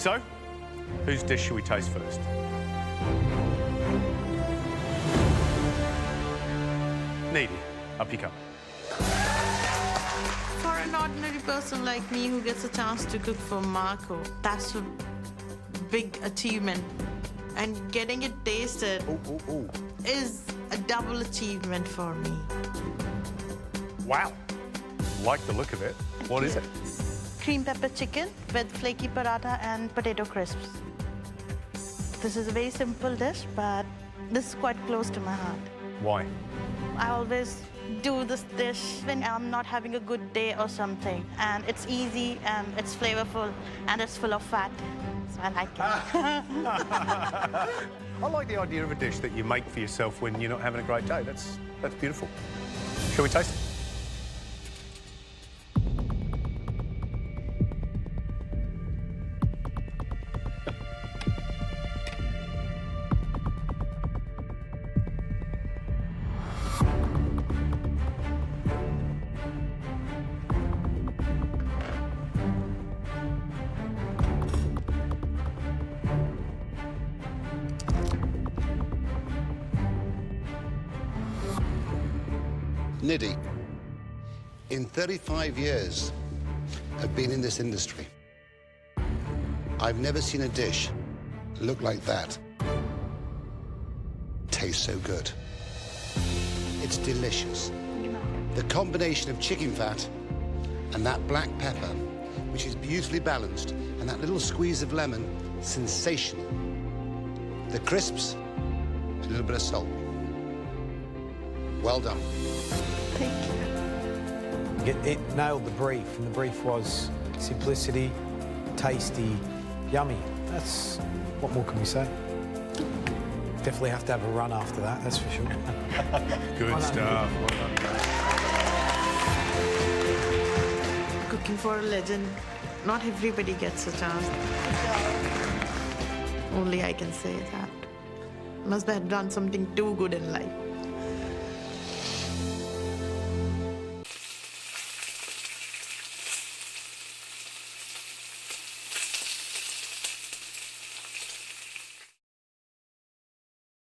So, whose dish shall we taste first? Needy, up you come. For an ordinary person like me who gets a chance to cook for Marco, that's a big achievement. And getting it tasted is a double achievement for me. Wow. Like the look of it. What is it? Cream pepper chicken with flaky burrata and potato crisps. This is a very simple dish, but this is quite close to my heart. Why? I always do this dish when I'm not having a good day or something. And it's easy, and it's flavorful, and it's full of fat. So I like it. I like the idea of a dish that you make for yourself when you're not having a great day. That's beautiful. Shall we taste it? Nidhi, in 35 years I've been in this industry. I've never seen a dish look like that. Tastes so good. It's delicious. The combination of chicken fat and that black pepper, which is beautifully balanced, and that little squeeze of lemon, sensational. The crisps, a little bit of salt. Well done. Thank you. It nailed the brief, and the brief was simplicity, tasty, yummy. That's, what more can we say? Definitely have to have a run after that, that's for sure. Good stuff. Well done, guys. Cooking for a legend, not everybody gets a chance. Only I can say that. Must have done something too good in life.